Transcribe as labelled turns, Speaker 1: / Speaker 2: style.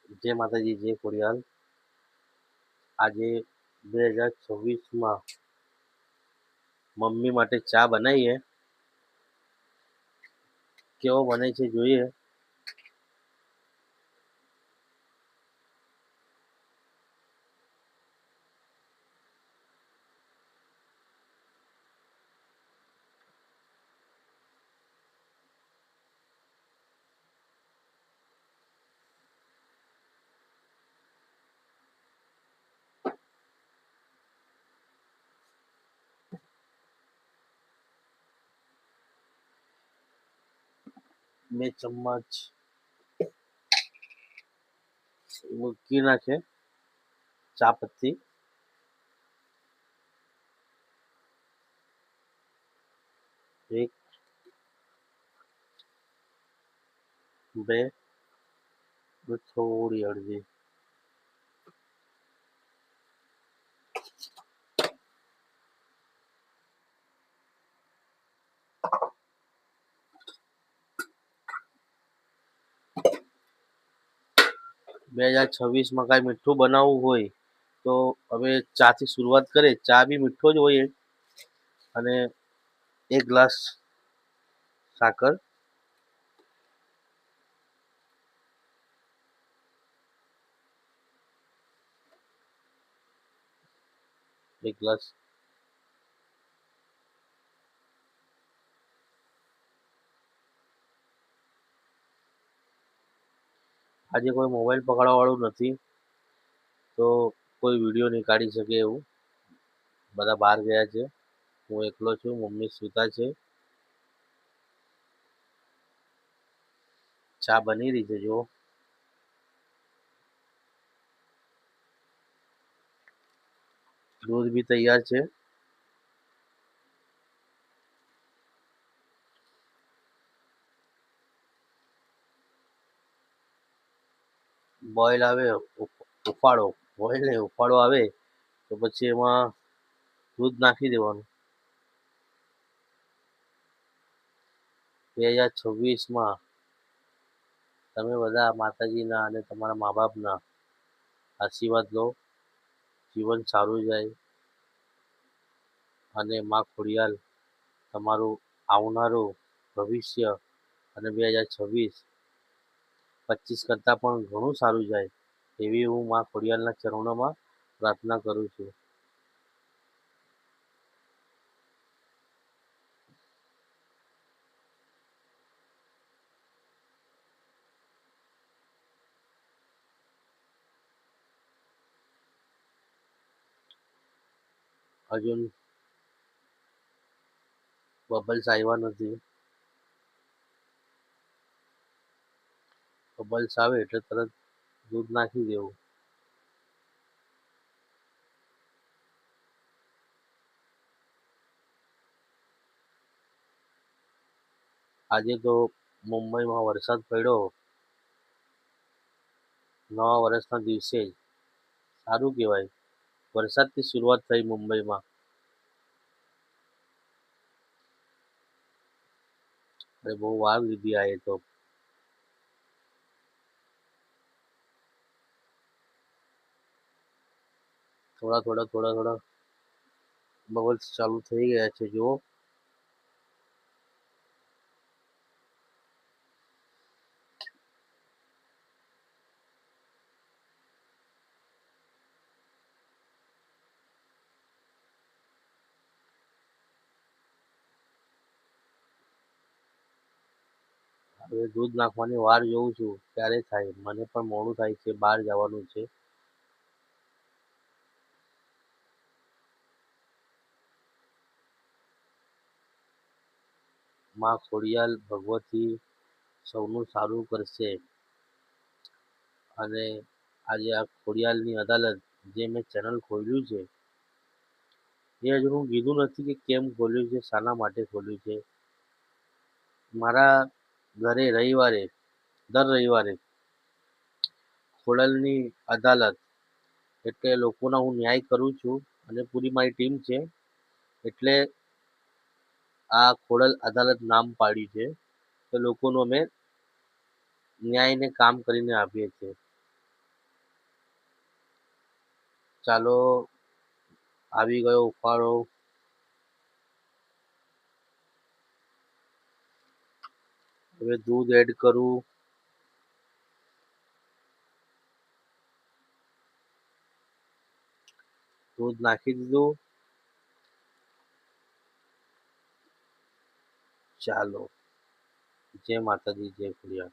Speaker 1: જય માતાજી, જય ખોડિયાલ. આજે 2026માં મમ્મી માટે ચા બનાવીએ. કેવો બને છે જોઈએ. બે ચમચ મૂકી નાખે ચા પત્તી, એક બે થોડી અડધી, બે 2026માં કાંઈ મીઠું બનાવવું હોય તો હવે ચાથી શરૂઆત કરે. ચા બી મીઠો જ હોય અને એક ગ્લાસ સાકર, એક ગ્લાસ આજે કોઈ મોબાઈલ પકડવા વાળું નથી તો કોઈ વિડીયો નહીં કાઢી શકે એવું. બધા બહાર ગયા છે, હું એકલો છું, મમ્મી સૂતા છે. ચા બની રહી છે જુઓ. દૂધ બી તૈયાર છે. બોઇલ આવે, ઉફાળો, બોઇલ ને ઉફાળો આવે તો પછી એમાં દૂધ નાખી દેવાનું. 2026માં તમે બધા માતાજીના અને તમારા મા બાપના આશીર્વાદ લો, જીવન સારું જાય અને માં ખોડિયાલ તમારું આવનારું ભવિષ્ય અને 2026 કરતાં પણ ઘણું સારું જાય એવી હું માં ખોડિયાલના ચરણોમાં પ્રાર્થના કરું છું. હજુ બબલ્સ આવ્યા નથી. બબલ્સ આવે એટલે તરત દૂધ નાખી દેવું. આજે તો મુંબઈમાં વરસાદ પડ્યો, નવા વર્ષના દિવસે. સારું કહેવાય, વરસાદથી શરૂઆત થઈ મુંબઈમાં. અરે બહુ વાર લીધી આ તો. થોડા બબલ્સ ચાલુ થઈ ગયા છે જુઓ. હવે દૂધ નાખવાની વાર જોઉં છું ક્યારે થાય. મને પણ મોડું થાય છે, બહાર જવાનું છે. માં ખોડિયાલ ભગવતી સૌનું સારું કરશે. અને આજે આ ખોડિયાલની અદાલત જે મેં ચેનલ ખોલ્યું છે એ હજુ હું કીધું નથી કે કેમ ખોલ્યું છે, શાના માટે ખોલ્યું છે. મારા ઘરે દર રવિવારે ખોડલની અદાલત એટલે લોકોના હું ન્યાય કરું છું અને પૂરી મારી ટીમ છે એટલે આ ખોડલ અદાલત નામ પાડ્યું છે. તો લોકોનું અમે ન્યાયને કામ કરીને આપીએ છીએ. ચાલો, આવી ગયો ઉફાળો. હવે દૂધ એડ કરું. દૂધ નાખી દીધું. ચાલો, જય માતાજી, જય ખોડિયાર.